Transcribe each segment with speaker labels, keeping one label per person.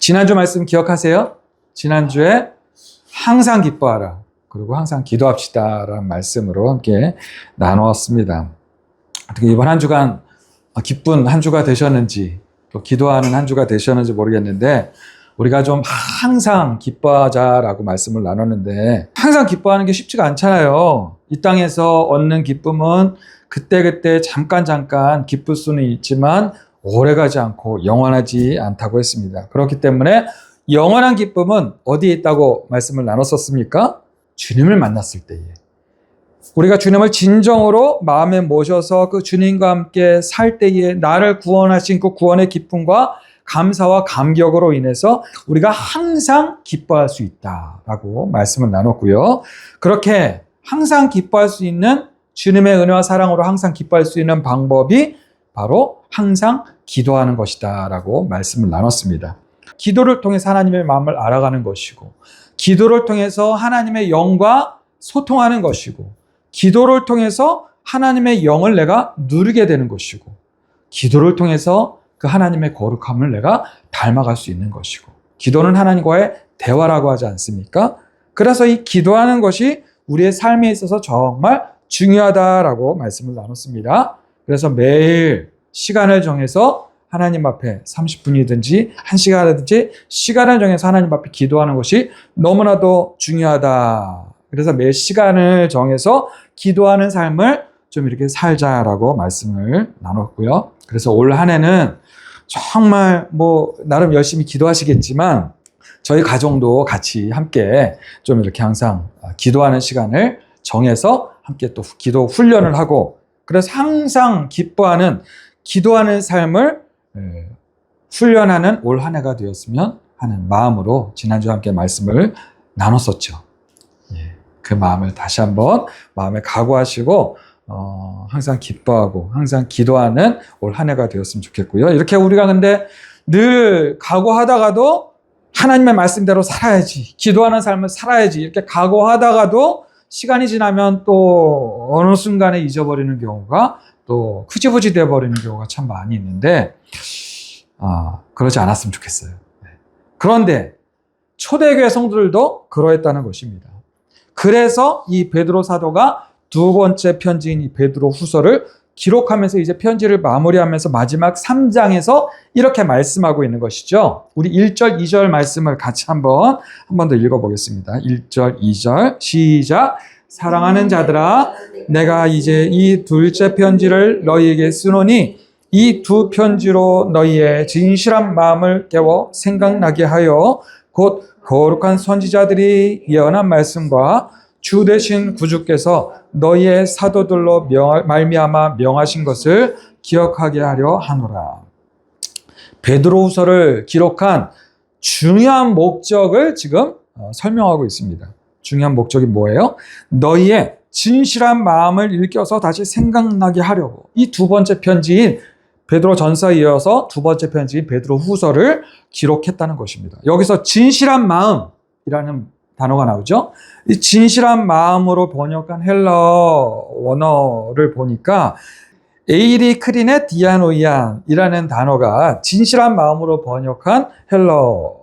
Speaker 1: 지난주 말씀 기억하세요? 지난주에 항상 기뻐하라. 그리고 항상 기도합시다. 라는 말씀으로 함께 나누었습니다. 어떻게 이번 한 주간 기쁜 한 주가 되셨는지, 또 기도하는 한 주가 되셨는지 모르겠는데, 우리가 좀 항상 기뻐하자라고 말씀을 나눴는데, 항상 기뻐하는 게 쉽지가 않잖아요. 이 땅에서 얻는 기쁨은 그때그때 잠깐 기쁠 수는 있지만 오래가지 않고 영원하지 않다고 했습니다. 그렇기 때문에 영원한 기쁨은 어디에 있다고 말씀을 나눴었습니까? 주님을 만났을 때에. 우리가 주님을 진정으로 마음에 모셔서 그 주님과 함께 살 때에 나를 구원하신 그 구원의 기쁨과 감사와 감격으로 인해서 우리가 항상 기뻐할 수 있다라고 말씀을 나눴고요. 그렇게 항상 기뻐할 수 있는 주님의 은혜와 사랑으로 항상 기뻐할 수 있는 방법이 바로 항상 기도하는 것이다라고 말씀을 나눴습니다. 기도를 통해서 하나님의 마음을 알아가는 것이고, 기도를 통해서 하나님의 영과 소통하는 것이고, 기도를 통해서 하나님의 영을 내가 누리게 되는 것이고, 기도를 통해서 그 하나님의 거룩함을 내가 닮아갈 수 있는 것이고, 기도는 하나님과의 대화라고 하지 않습니까? 그래서 이 기도하는 것이 우리의 삶에 있어서 정말 중요하다라고 말씀을 나눴습니다. 그래서 매일 시간을 정해서 하나님 앞에 30분이든지 1시간이든지 시간을 정해서 하나님 앞에 기도하는 것이 너무나도 중요하다. 그래서 매일 시간을 정해서 기도하는 삶을 좀 이렇게 살자라고 말씀을 나눴고요. 그래서 올 한 해는 정말 나름 열심히 기도하시겠지만 저희 가정도 같이 함께 좀 이렇게 항상 기도하는 시간을 정해서 함께 또 기도 훈련을 하고, 그래서 항상 기뻐하는 기도하는 삶을 훈련하는 올 한 해가 되었으면 하는 마음으로 지난주에 함께 말씀을 나눴었죠. 그 마음을 다시 한번 마음에 각오하시고 항상 기뻐하고 항상 기도하는 올 한 해가 되었으면 좋겠고요. 이렇게 우리가 근데 늘 각오하다가도 하나님의 말씀대로 살아야지, 기도하는 삶을 살아야지 이렇게 각오하다가도 시간이 지나면 또 어느 순간에 잊어버리는 경우가 또 흐지부지 되어버리는 경우가 참 많이 있는데 그러지 않았으면 좋겠어요. 그런데 초대교회 성도들도 그러했다는 것입니다. 그래서 이 베드로 사도가 두 번째 편지인 이 베드로 후서를 기록하면서 이제 편지를 마무리하면서 마지막 3장에서 이렇게 말씀하고 있는 것이죠. 우리 1절, 2절 말씀을 같이 한 번 더 읽어보겠습니다. 1절, 2절 시작. 사랑하는 자들아, 내가 이제 이 둘째 편지를 너희에게 쓰노니 이 두 편지로 너희의 진실한 마음을 깨워 생각나게 하여 곧 거룩한 선지자들이 예언한 말씀과 주 되신 구주께서 너희의 사도들로 말미암아 명하신 것을 기억하게 하려 하노라. 베드로후서를 기록한 중요한 목적을 지금 설명하고 있습니다. 중요한 목적이 뭐예요? 너희의 진실한 마음을 일깨워서 다시 생각나게 하려고 이 두 번째 편지인 베드로 전서에 이어서 두 번째 편지인 베드로 후서를 기록했다는 것입니다. 여기서 진실한 마음이라는 단어가 나오죠. 이 진실한 마음으로 번역한 헬라어 원어를 보니까 에이리 크리네 디아노이안이라는 단어가 진실한 마음으로 번역한 헬라어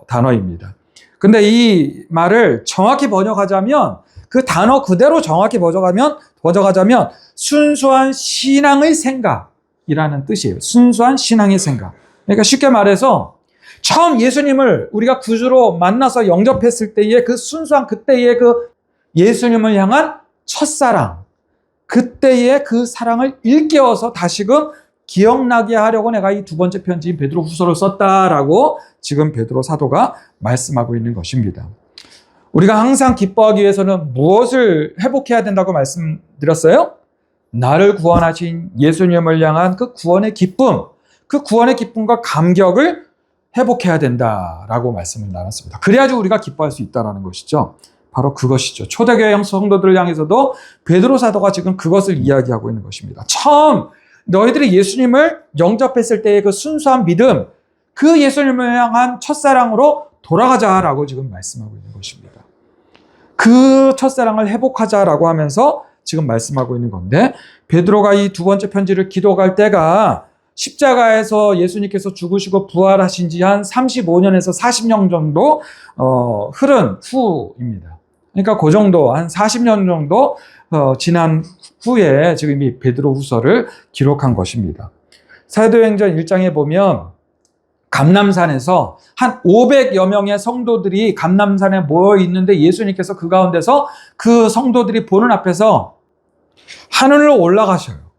Speaker 1: 단어입니다. 근데 이 말을 정확히 번역하자면, 그 단어 그대로 정확히 번역하자면 순수한 신앙의 생각이라는 뜻이에요. 순수한 신앙의 생각. 그러니까 쉽게 말해서 처음 예수님을 우리가 구주로 만나서 영접했을 때의 그 순수한 그때의 그 예수님을 향한 첫사랑, 그때의 그 사랑을 일깨워서 다시금 기억나게 하려고 내가 이 두 번째 편지인 베드로 후서를 썼다라고 지금 베드로 사도가 말씀하고 있는 것입니다. 우리가 항상 기뻐하기 위해서는 무엇을 회복해야 된다고 말씀드렸어요? 나를 구원하신 예수님을 향한 그 구원의 기쁨, 그 구원의 기쁨과 감격을 회복해야 된다라고 말씀을 나눴습니다. 그래야지 우리가 기뻐할 수 있다는 것이죠. 바로 그것이죠. 초대교회 성도들을 향해서도 베드로 사도가 지금 그것을 이야기하고 있는 것입니다. 처음 너희들이 예수님을 영접했을 때의 그 순수한 믿음, 그 예수님을 향한 첫사랑으로 돌아가자라고 지금 말씀하고 있는 것입니다. 그 첫사랑을 회복하자라고 하면서 지금 말씀하고 있는 건데, 베드로가 이 두 번째 편지를 기록할 때가 십자가에서 예수님께서 죽으시고 부활하신 지 한 35년에서 40년 정도 흐른 후입니다. 그러니까 그 정도, 한 40년 정도 지난 후에 지금 이 베드로후서를 기록한 것입니다. 사도행전 1장에 보면 감람산에서 한 500여 명의 성도들이 감람산에 모여 있는데 예수님께서 그 가운데서 그 성도들이 보는 앞에서 하늘로 올라가셔요.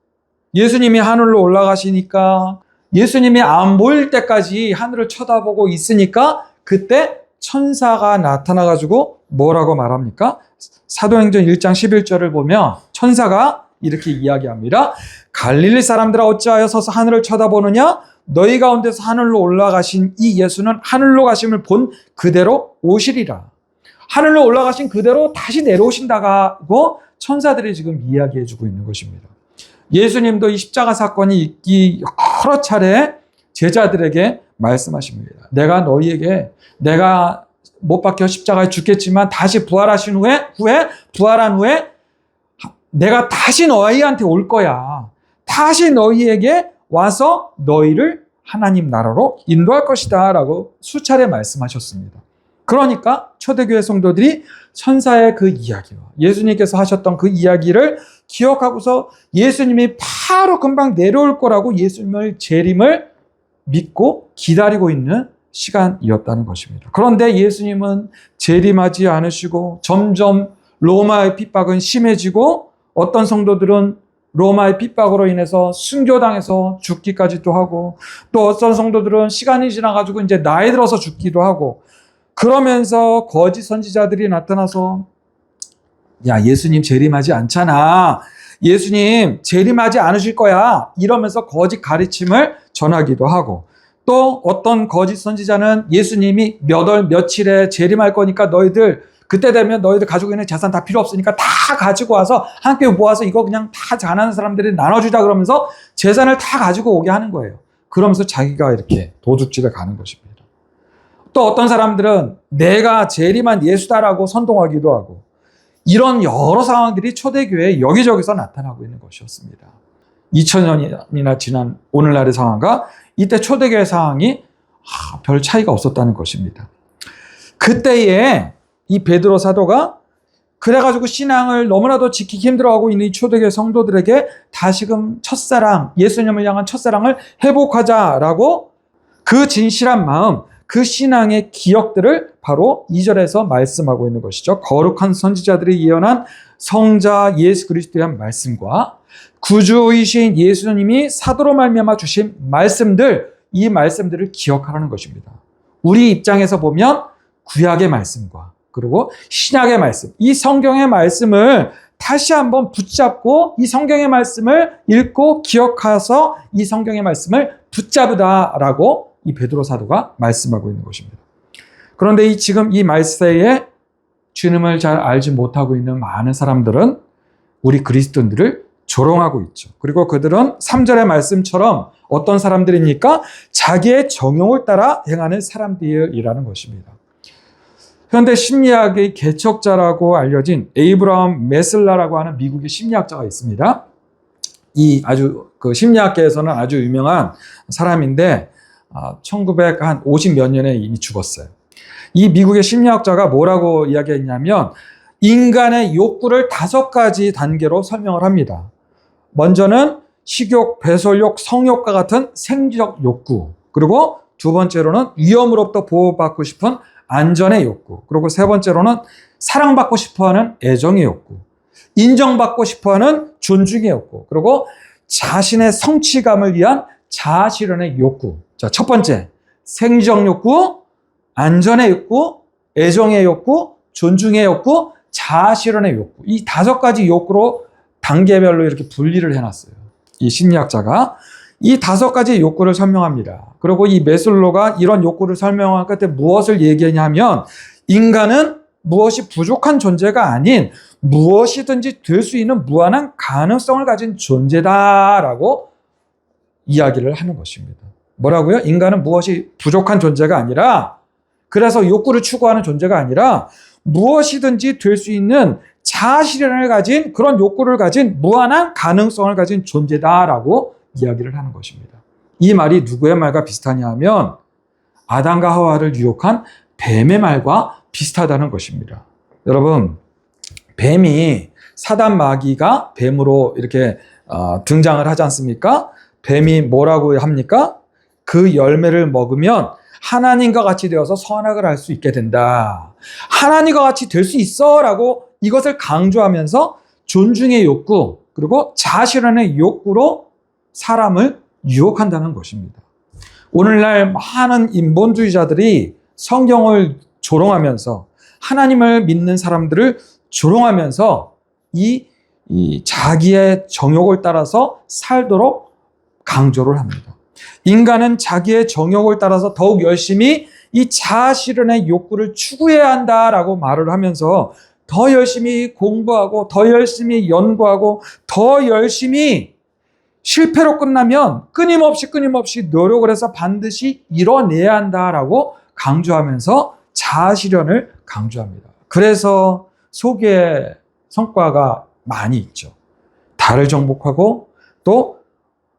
Speaker 1: 예수님이 하늘로 올라가시니까 예수님이 안 보일 때까지 하늘을 쳐다보고 있으니까 그때 천사가 나타나가지고 뭐라고 말합니까? 사도행전 1장 11절을 보면 천사가 이렇게 이야기합니다. 갈릴리 사람들아 어찌하여 서서 하늘을 쳐다보느냐? 너희 가운데서 하늘로 올라가신 이 예수는 하늘로 가심을 본 그대로 오시리라. 하늘로 올라가신 그대로 다시 내려오신다고 천사들이 지금 이야기해주고 있는 것입니다. 예수님도 이 십자가 사건이 있기 여러 차례 제자들에게 말씀하십니다. 내가 너희에게 내가 못 박혀 십자가에 죽겠지만 다시 부활하신 부활한 후에 내가 다시 너희한테 올 거야. 다시 너희에게 와서 너희를 하나님 나라로 인도할 것이다 라고 수차례 말씀하셨습니다. 그러니까 초대교회 성도들이 천사의 그 이야기와 예수님께서 하셨던 그 이야기를 기억하고서 예수님이 바로 금방 내려올 거라고 예수님을 재림을 믿고 기다리고 있는 시간이었다는 것입니다. 그런데 예수님은 재림하지 않으시고 점점 로마의 핍박은 심해지고 어떤 성도들은 로마의 핍박으로 인해서 순교당해서 죽기까지도 하고 또 어떤 성도들은 시간이 지나가지고 이제 나이 들어서 죽기도 하고 그러면서 거짓 선지자들이 나타나서 야 예수님 재림하지 않잖아. 예수님 재림하지 않으실 거야. 이러면서 거짓 가르침을 전하기도 하고 또 어떤 거짓 선지자는 예수님이 몇 월 며칠에 재림할 거니까 너희들 그때 되면 너희들 가지고 있는 재산 다 필요 없으니까 다 가지고 와서 함께 모아서 이거 그냥 다 가난한 사람들이 나눠주자 그러면서 재산을 다 가지고 오게 하는 거예요. 그러면서 자기가 이렇게 도둑질에 가는 것입니다. 또 어떤 사람들은 내가 재림한 예수다라고 선동하기도 하고 이런 여러 상황들이 초대교회에 여기저기서 나타나고 있는 것이었습니다. 2000년이나 지난 오늘날의 상황과 이때 초대교회 상황이 별 차이가 없었다는 것입니다. 그때에 이 베드로 사도가 그래가지고 신앙을 너무나도 지키기 힘들어하고 있는 이 초대교회 성도들에게 다시금 첫사랑, 예수님을 향한 첫사랑을 회복하자라고 그 진실한 마음, 그 신앙의 기억들을 바로 2절에서 말씀하고 있는 것이죠. 거룩한 선지자들이 예언한 성자 예수 그리스도에 대한 말씀과 구주이신 예수님이 사도로 말미암아 주신 말씀들, 이 말씀들을 기억하라는 것입니다. 우리 입장에서 보면 구약의 말씀과 그리고 신약의 말씀, 이 성경의 말씀을 다시 한번 붙잡고 이 성경의 말씀을 읽고 기억해서 이 성경의 말씀을 붙잡으다라고 이 베드로 사도가 말씀하고 있는 것입니다. 그런데 지금 이 말세에 주님을 잘 알지 못하고 있는 많은 사람들은 우리 그리스도인들을 조롱하고 있죠. 그리고 그들은 3절의 말씀처럼 어떤 사람들입니까? 자기의 정욕을 따라 행하는 사람들이라는 것입니다. 현대 심리학의 개척자라고 알려진 에이브라함 메슬라라고 하는 미국의 심리학자가 있습니다. 이 그 심리학계에서는 아주 유명한 사람인데 1950 몇 년에 이미 죽었어요. 이 미국의 심리학자가 뭐라고 이야기했냐면 인간의 욕구를 5가지 단계로 설명을 합니다. 먼저는 식욕, 배설욕, 성욕과 같은 생리적 욕구, 그리고 두 번째로는 위험으로부터 보호받고 싶은 안전의 욕구, 그리고 세 번째로는 사랑받고 싶어하는 애정의 욕구, 인정받고 싶어하는 존중의 욕구, 그리고 자신의 성취감을 위한 자아실현의 욕구. 자, 첫 번째, 생리적 욕구, 안전의 욕구, 애정의 욕구, 존중의 욕구, 자아실현의 욕구. 이 5가지 욕구로 단계별로 이렇게 분리를 해놨어요. 이 심리학자가 이 5가지 욕구를 설명합니다. 그리고 이 메슬로가 이런 욕구를 설명한 끝에 무엇을 얘기하냐면 인간은 무엇이 부족한 존재가 아닌 무엇이든지 될 수 있는 무한한 가능성을 가진 존재다라고 이야기를 하는 것입니다. 뭐라고요? 인간은 무엇이 부족한 존재가 아니라 그래서 욕구를 추구하는 존재가 아니라 무엇이든지 될 수 있는 자아실현을 가진 그런 욕구를 가진 무한한 가능성을 가진 존재다라고 이야기를 하는 것입니다. 이 말이 누구의 말과 비슷하냐 하면 아담과 하와를 유혹한 뱀의 말과 비슷하다는 것입니다. 여러분, 뱀이 사단 마귀가 뱀으로 이렇게 등장을 하지 않습니까? 뱀이 뭐라고 합니까? 그 열매를 먹으면 하나님과 같이 되어서 선악을 할 수 있게 된다. 하나님과 같이 될 수 있어 라고 이것을 강조하면서 존중의 욕구 그리고 자아실현의 욕구로 사람을 유혹한다는 것입니다. 오늘날 많은 인본주의자들이 성경을 조롱하면서 하나님을 믿는 사람들을 조롱하면서 이 자기의 정욕을 따라서 살도록 강조를 합니다. 인간은 자기의 정욕을 따라서 더욱 열심히 이 자아실현의 욕구를 추구해야 한다라고 말을 하면서 더 열심히 공부하고 더 열심히 연구하고 더 열심히 실패로 끝나면 끊임없이 노력을 해서 반드시 이뤄내야 한다라고 강조하면서 자아실현을 강조합니다. 그래서 소기의 성과가 많이 있죠. 달을 정복하고 또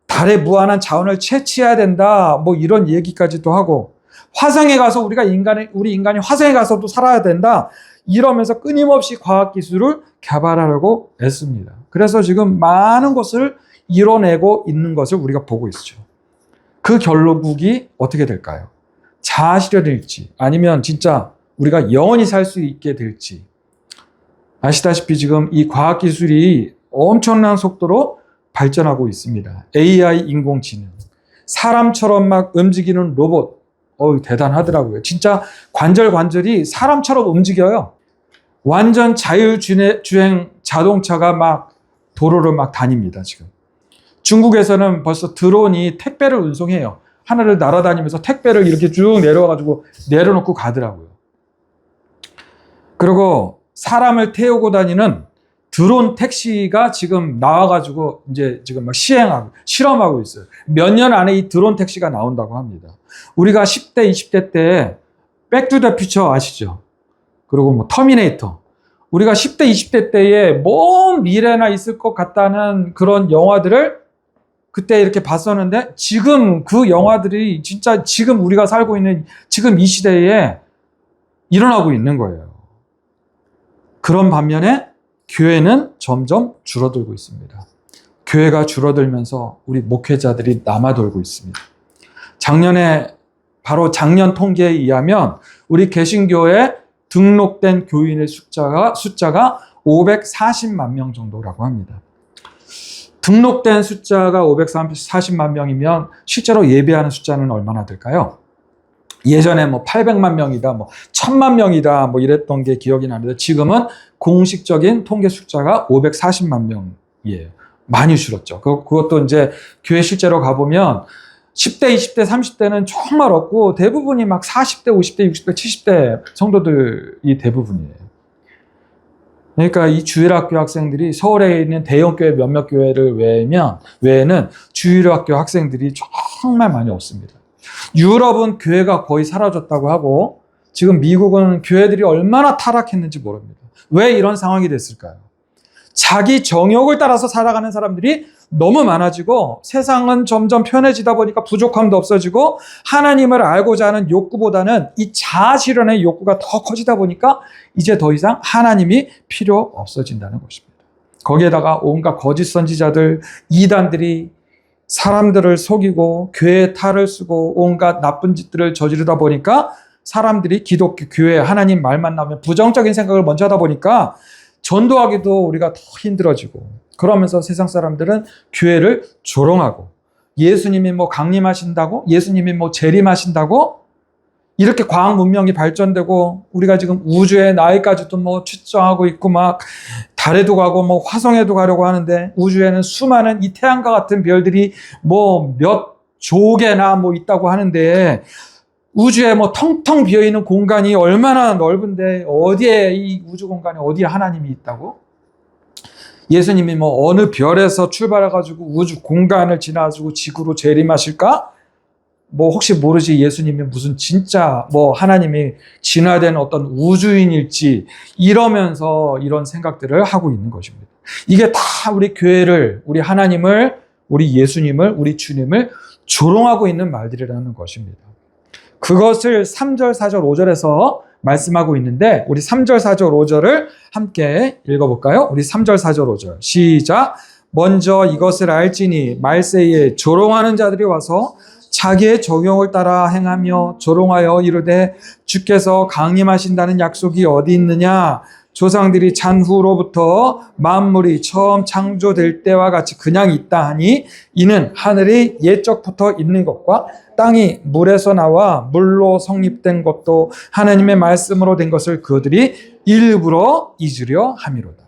Speaker 1: 달에 무한한 자원을 채취해야 된다. 뭐 이런 얘기까지도 하고 화성에 가서 우리 인간이 화성에 가서도 살아야 된다. 이러면서 끊임없이 과학기술을 개발하려고 애씁니다. 그래서 지금 많은 것을 이뤄내고 있는 것을 우리가 보고 있죠. 그 결국이 어떻게 될까요? 자아실현일지 아니면 진짜 우리가 영원히 살 수 있게 될지. 아시다시피 지금 이 과학기술이 엄청난 속도로 발전하고 있습니다. AI 인공지능, 사람처럼 막 움직이는 로봇, 대단하더라고요. 진짜 관절이 사람처럼 움직여요. 완전 자율주행 자동차가 막 도로를 막 다닙니다, 지금. 중국에서는 벌써 드론이 택배를 운송해요. 하늘을 날아다니면서 택배를 이렇게 쭉 내려와가지고 내려놓고 가더라고요. 그리고 사람을 태우고 다니는 드론 택시가 지금 나와가지고 이제 지금 막 실험하고 있어요. 몇 년 안에 이 드론 택시가 나온다고 합니다. 우리가 10대, 20대 때 백투 더 퓨처 아시죠? 그리고 뭐 터미네이터. 우리가 10대, 20대 때에 먼 미래나 있을 것 같다는 그런 영화들을 그때 이렇게 봤었는데 지금 그 영화들이 진짜 지금 우리가 살고 있는 지금 이 시대에 일어나고 있는 거예요. 그런 반면에 교회는 점점 줄어들고 있습니다. 교회가 줄어들면서 우리 목회자들이 남아돌고 있습니다. 작년 통계에 의하면 우리 개신교에 등록된 교인의 숫자가 540만 명 정도라고 합니다. 등록된 숫자가 540만 명이면 실제로 예배하는 숫자는 얼마나 될까요? 예전에 뭐 800만 명이다, 뭐 1000만 명이다, 뭐 이랬던 게 기억이 나는데 지금은 공식적인 통계 숫자가 540만 명이에요. 많이 줄었죠. 그것도 이제 교회 실제로 가보면 10대, 20대, 30대는 정말 없고 대부분이 막 40대, 50대, 60대, 70대 성도들이 대부분이에요. 그러니까 이 주일학교 학생들이 서울에 있는 대형교회 몇몇 교회를 외에는 주일학교 학생들이 정말 많이 없습니다. 유럽은 교회가 거의 사라졌다고 하고 지금 미국은 교회들이 얼마나 타락했는지 모릅니다. 왜 이런 상황이 됐을까요? 자기 정욕을 따라서 살아가는 사람들이 너무 많아지고 세상은 점점 편해지다 보니까 부족함도 없어지고 하나님을 알고자 하는 욕구보다는 이 자아실현의 욕구가 더 커지다 보니까 이제 더 이상 하나님이 필요 없어진다는 것입니다. 거기에다가 온갖 거짓 선지자들, 이단들이 사람들을 속이고 교회에 탈을 쓰고 온갖 나쁜 짓들을 저지르다 보니까 사람들이 기독교, 교회, 하나님 말만 나오면 부정적인 생각을 먼저 하다 보니까 전도하기도 우리가 더 힘들어지고 그러면서 세상 사람들은 교회를 조롱하고 예수님이 뭐 강림하신다고? 예수님이 뭐 재림하신다고? 이렇게 과학 문명이 발전되고 우리가 지금 우주의 나이까지도 뭐 추정하고 있고 막 달에도 가고 뭐 화성에도 가려고 하는데 우주에는 수많은 이 태양과 같은 별들이 뭐 몇 조 개나 뭐 있다고 하는데 우주에 뭐 텅텅 비어있는 공간이 얼마나 넓은데 어디에 이 우주 공간에 어디에 하나님이 있다고? 예수님이 뭐 어느 별에서 출발해가지고 우주 공간을 지나가지고 지구로 재림하실까? 뭐 혹시 모르지 예수님이 무슨 진짜 뭐 하나님이 진화된 어떤 우주인일지 이러면서 이런 생각들을 하고 있는 것입니다. 이게 다 우리 교회를, 우리 하나님을, 우리 예수님을, 우리 주님을 조롱하고 있는 말들이라는 것입니다. 그것을 3절, 4절, 5절에서 말씀하고 있는데 우리 3절, 4절, 5절을 함께 읽어볼까요? 우리 3절, 4절, 5절 시작. 먼저 이것을 알지니 말세에 조롱하는 자들이 와서 자기의 적용을 따라 행하며 조롱하여 이르되 주께서 강림하신다는 약속이 어디 있느냐? 조상들이 잔후로부터 만물이 처음 창조될 때와 같이 그냥 있다 하니 이는 하늘이 옛적부터 있는 것과 땅이 물에서 나와 물로 성립된 것도 하나님의 말씀으로 된 것을 그들이 일부러 잊으려 함이로다.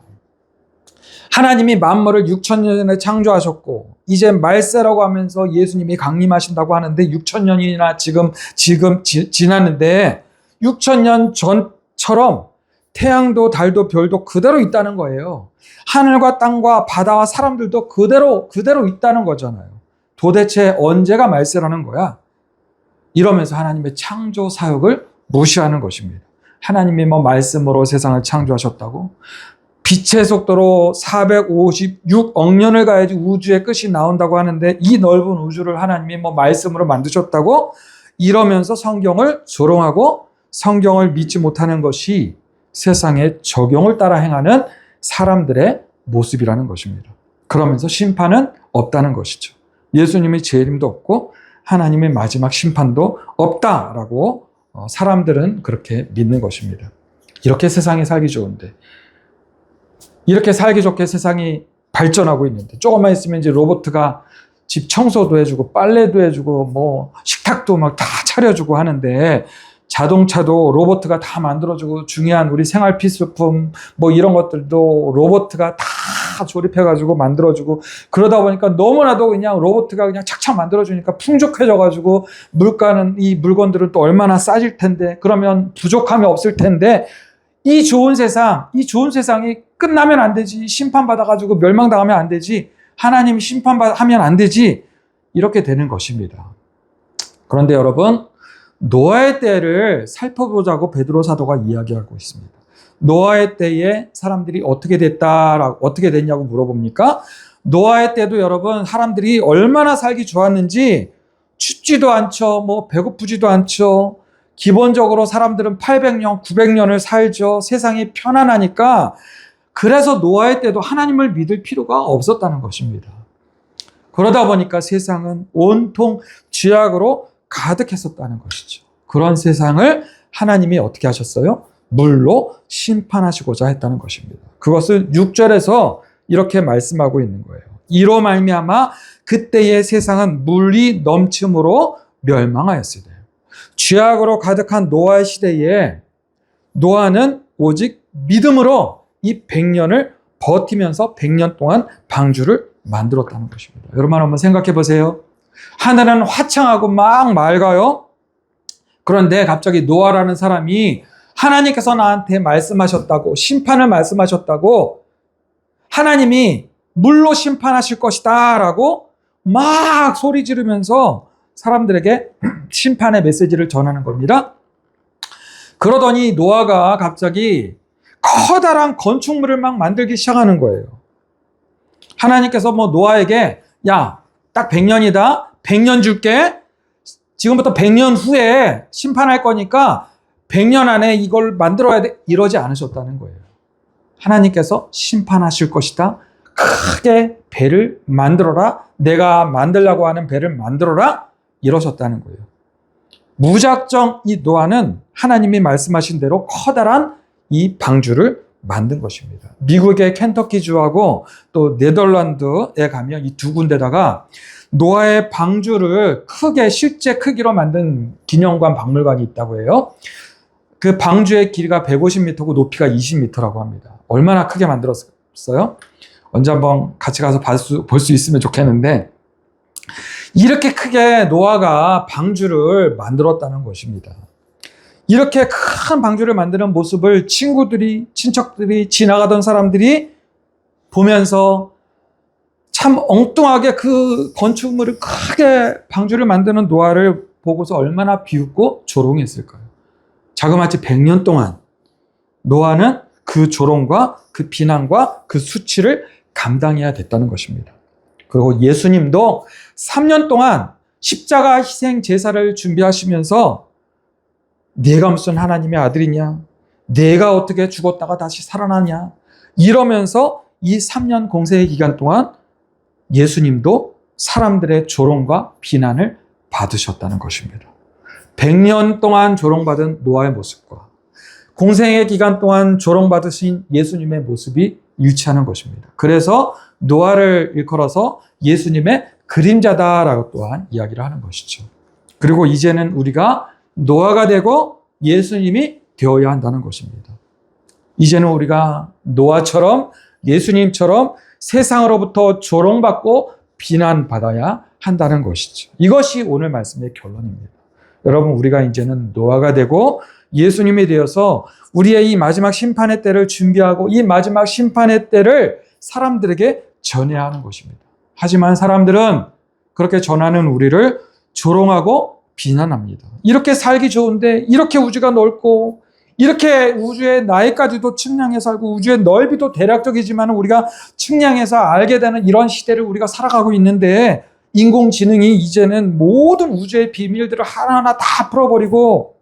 Speaker 1: 하나님이 만물을 6,000년 전에 창조하셨고 이제 말세라고 하면서 예수님이 강림하신다고 하는데 6,000년이나 지금 지났는데 6,000년 전처럼 태양도 달도 별도 그대로 있다는 거예요. 하늘과 땅과 바다와 사람들도 그대로 있다는 거잖아요. 도대체 언제가 말세라는 거야? 이러면서 하나님의 창조 사역을 무시하는 것입니다. 하나님이 말씀으로 세상을 창조하셨다고? 빛의 속도로 456억 년을 가야지 우주의 끝이 나온다고 하는데 이 넓은 우주를 하나님이 말씀으로 만드셨다고? 이러면서 성경을 조롱하고 성경을 믿지 못하는 것이 세상의 적용을 따라 행하는 사람들의 모습이라는 것입니다. 그러면서 심판은 없다는 것이죠. 예수님의 재림도 없고 하나님의 마지막 심판도 없다라고 사람들은 그렇게 믿는 것입니다. 이렇게 세상이 살기 좋은데, 이렇게 살기 좋게 세상이 발전하고 있는데 조금만 있으면 이제 로봇가 집 청소도 해주고 빨래도 해주고 식탁도 다 차려주고 하는데 자동차도 로봇가 다 만들어주고 중요한 우리 생활 필수품 이런 것들도 로봇가 다 조립해가지고 만들어주고 그러다 보니까 너무나도 그냥 로봇가 그냥 착착 만들어주니까 풍족해져가지고 물가는 이 물건들은 또 얼마나 싸질 텐데 그러면 부족함이 없을 텐데 이 좋은 세상이 끝나면 안 되지. 심판받아가지고 멸망당하면 안 되지. 하나님이 심판하면 안 되지. 이렇게 되는 것입니다. 그런데 여러분, 노아의 때를 살펴보자고 베드로 사도가 이야기하고 있습니다. 노아의 때에 사람들이 어떻게 됐냐고 물어봅니까? 노아의 때도 여러분, 사람들이 얼마나 살기 좋았는지 춥지도 않죠. 배고프지도 않죠. 기본적으로 사람들은 800년, 900년을 살죠. 세상이 편안하니까. 그래서 노아의 때도 하나님을 믿을 필요가 없었다는 것입니다. 그러다 보니까 세상은 온통 죄악으로 가득했었다는 것이죠. 그런 세상을 하나님이 어떻게 하셨어요? 물로 심판하시고자 했다는 것입니다. 그것을 6절에서 이렇게 말씀하고 있는 거예요. 이로 말미암아 그때의 세상은 물이 넘침으로 멸망하였으되 죄악으로 가득한 노아의 시대에 노아는 오직 믿음으로 이 100년을 버티면서 100년 동안 방주를 만들었다는 것입니다. 여러분 한번 생각해 보세요. 하늘은 화창하고 막 맑아요. 그런데 갑자기 노아라는 사람이 하나님께서 나한테 말씀하셨다고, 심판을 말씀하셨다고, 하나님이 물로 심판하실 것이다 라고 막 소리 지르면서 사람들에게 심판의 메시지를 전하는 겁니다. 그러더니 노아가 갑자기 커다란 건축물을 막 만들기 시작하는 거예요. 하나님께서 노아에게 야, 딱 100년이다. 100년 줄게. 지금부터 100년 후에 심판할 거니까 100년 안에 이걸 만들어야 돼. 이러지 않으셨다는 거예요. 하나님께서 심판하실 것이다. 크게 배를 만들어라. 내가 만들려고 하는 배를 만들어라. 이러셨다는 거예요. 무작정 이 노아는 하나님이 말씀하신 대로 커다란 이 방주를 만든 것입니다. 미국의 켄터키주하고 또 네덜란드에 가면 이 두 군데다가 노아의 방주를 실제 크기로 만든 기념관 박물관이 있다고 해요. 그 방주의 길이가 150m고 높이가 20m라고 합니다. 얼마나 크게 만들었어요? 언제 한번 같이 가서 볼 수 있으면 좋겠는데 이렇게 크게 노아가 방주를 만들었다는 것입니다. 이렇게 큰 방주를 만드는 모습을 친구들이, 친척들이, 지나가던 사람들이 보면서 참 엉뚱하게 그 건축물을 크게 방주를 만드는 노아를 보고서 얼마나 비웃고 조롱했을까요? 자그마치 100년 동안 노아는 그 조롱과 그 비난과 그 수치를 감당해야 됐다는 것입니다. 그리고 예수님도 3년 동안 십자가 희생 제사를 준비하시면서 내가 무슨 하나님의 아들이냐? 내가 어떻게 죽었다가 다시 살아나냐? 이러면서 이 3년 공생의 기간 동안 예수님도 사람들의 조롱과 비난을 받으셨다는 것입니다. 100년 동안 조롱받은 노아의 모습과 공생의 기간 동안 조롱받으신 예수님의 모습이 일치하는 것입니다. 그래서 노아를 일컬어서 예수님의 그림자다라고 또한 이야기를 하는 것이죠. 그리고 이제는 우리가 노아가 되고 예수님이 되어야 한다는 것입니다. 이제는 우리가 노아처럼 예수님처럼 세상으로부터 조롱받고 비난받아야 한다는 것이죠. 이것이 오늘 말씀의 결론입니다. 여러분, 우리가 이제는 노아가 되고 예수님이 되어서 우리의 이 마지막 심판의 때를 준비하고 이 마지막 심판의 때를 사람들에게 전해야 하는 것입니다. 하지만 사람들은 그렇게 전하는 우리를 조롱하고 비난합니다. 이렇게 살기 좋은데, 이렇게 우주가 넓고, 이렇게 우주의 나이까지도 측량해서 알고, 우주의 넓이도 대략적이지만 우리가 측량해서 알게 되는 이런 시대를 우리가 살아가고 있는데, 인공지능이 이제는 모든 우주의 비밀들을 하나하나 다 풀어버리고,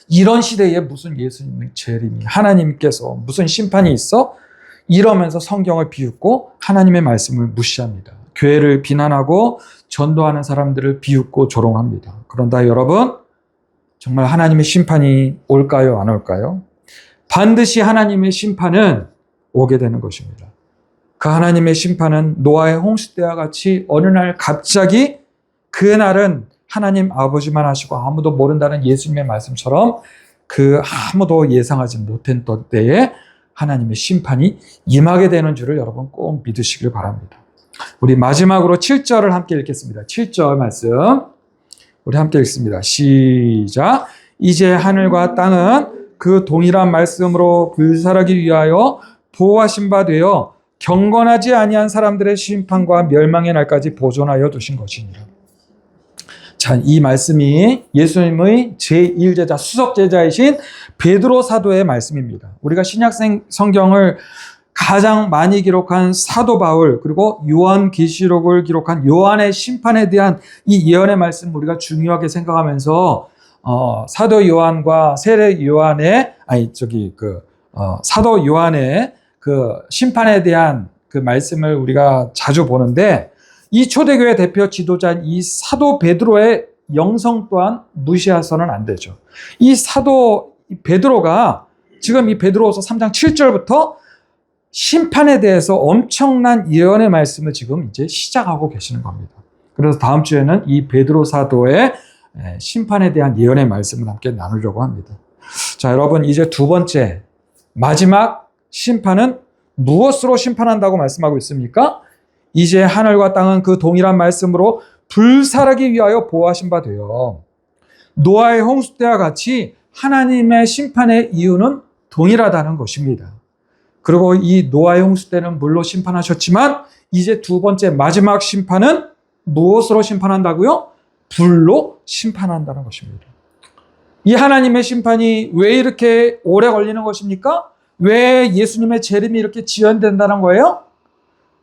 Speaker 1: 이런 시대에 무슨 예수님의 재림이, 하나님께서 무슨 심판이 있어? 이러면서 성경을 비웃고 하나님의 말씀을 무시합니다. 교회를 비난하고 전도하는 사람들을 비웃고 조롱합니다. 그런다 여러분, 정말 하나님의 심판이 올까요? 안 올까요? 반드시 하나님의 심판은 오게 되는 것입니다. 그 하나님의 심판은 노아의 홍수 때와 같이 어느 날 갑자기, 그날은 하나님 아버지만 하시고 아무도 모른다는 예수님의 말씀처럼 그 아무도 예상하지 못했던 때에 하나님의 심판이 임하게 되는 줄을 여러분 꼭 믿으시길 바랍니다. 우리 마지막으로 7절을 함께 읽겠습니다. 7절 말씀 우리 함께 읽습니다. 시작. 이제 하늘과 땅은 그 동일한 말씀으로 불살하기 위하여 보호하신 바 되어 경건하지 아니한 사람들의 심판과 멸망의 날까지 보존하여 두신 것이니라. 자, 이 말씀이 예수님의 제1제자, 수석제자이신 베드로 사도의 말씀입니다. 우리가 신약 성경을 가장 많이 기록한 사도 바울, 그리고 요한계시록을 기록한 요한의 심판에 대한 이 예언의 말씀 우리가 중요하게 생각하면서 사도 요한과 세례 요한의 사도 요한의 그 심판에 대한 그 말씀을 우리가 자주 보는데, 이 초대교회 대표 지도자인 이 사도 베드로의 영성 또한 무시해서는 안 되죠. 이 사도 베드로가 지금 이 베드로후서 3장 7절부터 심판에 대해서 엄청난 예언의 말씀을 지금 이제 시작하고 계시는 겁니다. 그래서 다음 주에는 이 베드로 사도의 심판에 대한 예언의 말씀을 함께 나누려고 합니다. 자, 여러분, 이제 두 번째, 마지막 심판은 무엇으로 심판한다고 말씀하고 있습니까? 이제 하늘과 땅은 그 동일한 말씀으로 불살하기 위하여 보호하신 바 되어. 노아의 홍수 때와 같이 하나님의 심판의 이유는 동일하다는 것입니다. 그리고 이 노아의 홍수 때는 물로 심판하셨지만 이제 두 번째 마지막 심판은 무엇으로 심판한다고요? 불로 심판한다는 것입니다. 이 하나님의 심판이 왜 이렇게 오래 걸리는 것입니까? 왜 예수님의 재림이 이렇게 지연된다는 거예요?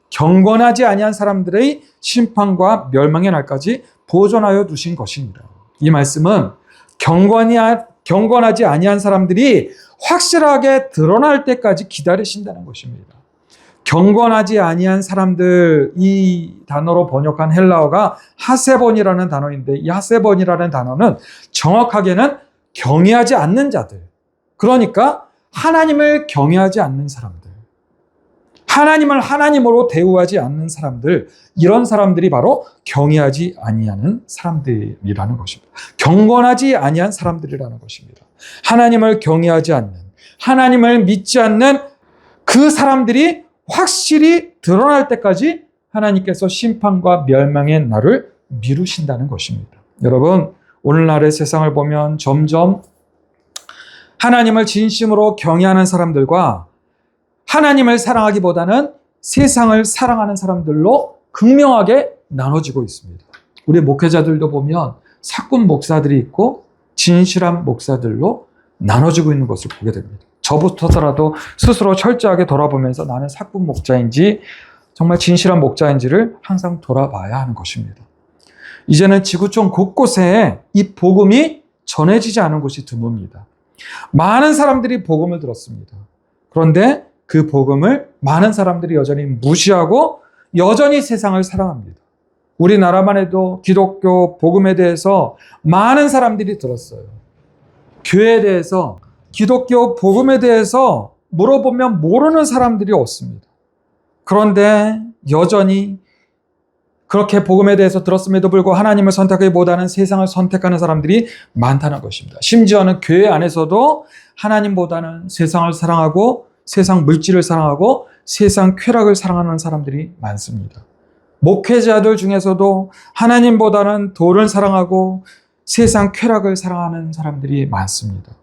Speaker 1: 경건하지 아니한 사람들의 심판과 멸망의 날까지 보존하여 두신 것입니다. 이 말씀은 경건하지 아니한 사람들이 확실하게 드러날 때까지 기다리신다는 것입니다. 경건하지 아니한 사람들, 이 단어로 번역한 헬라어가 하세본이라는 단어인데, 이 하세본이라는 단어는 정확하게는 경외하지 않는 자들, 그러니까 하나님을 경외하지 않는 사람들, 하나님을 하나님으로 대우하지 않는 사람들, 이런 사람들이 바로 경외하지 아니하는 사람들이라는 것입니다. 경건하지 아니한 사람들이라는 것입니다. 하나님을 경외하지 않는, 하나님을 믿지 않는 그 사람들이 확실히 드러날 때까지 하나님께서 심판과 멸망의 날을 미루신다는 것입니다. 여러분, 오늘날의 세상을 보면 점점 하나님을 진심으로 경외하는 사람들과 하나님을 사랑하기보다는 세상을 사랑하는 사람들로 극명하게 나눠지고 있습니다. 우리 목회자들도 보면 사꾼 목사들이 있고 진실한 목사들로 나눠지고 있는 것을 보게 됩니다. 저부터라도 스스로 철저하게 돌아보면서 나는 사꾼 목자인지 정말 진실한 목자인지를 항상 돌아봐야 하는 것입니다. 이제는 지구촌 곳곳에 이 복음이 전해지지 않은 곳이 드뭅니다. 많은 사람들이 복음을 들었습니다. 그런데 그 복음을 많은 사람들이 여전히 무시하고 여전히 세상을 사랑합니다. 우리나라만 해도 기독교 복음에 대해서 많은 사람들이 들었어요. 교회에 대해서, 기독교 복음에 대해서 물어보면 모르는 사람들이 없습니다. 그런데 여전히 그렇게 복음에 대해서 들었음에도 불구하고 하나님을 선택하기보다는 세상을 선택하는 사람들이 많다는 것입니다. 심지어는 교회 안에서도 하나님보다는 세상을 사랑하고 세상 물질을 사랑하고 세상 쾌락을 사랑하는 사람들이 많습니다. 목회자들 중에서도 하나님보다는 돈을 사랑하고 세상 쾌락을 사랑하는 사람들이 많습니다.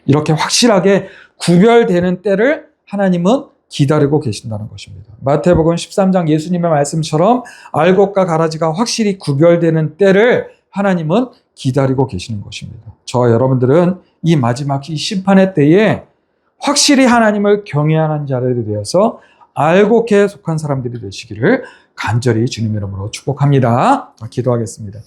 Speaker 1: 이렇게 확실하게 구별되는 때를 하나님은 기다리고 계신다는 것입니다. 마태복음 13장 예수님의 말씀처럼 알곡과 가라지가 확실히 구별되는 때를 하나님은 기다리고 계시는 것입니다. 저와 여러분들은 이 마지막 이 심판의 때에 확실히 하나님을 경외하는 자들이 되어서 알곡에 속한 사람들이 되시기를 간절히 주님의 이름으로 축복합니다. 기도하겠습니다.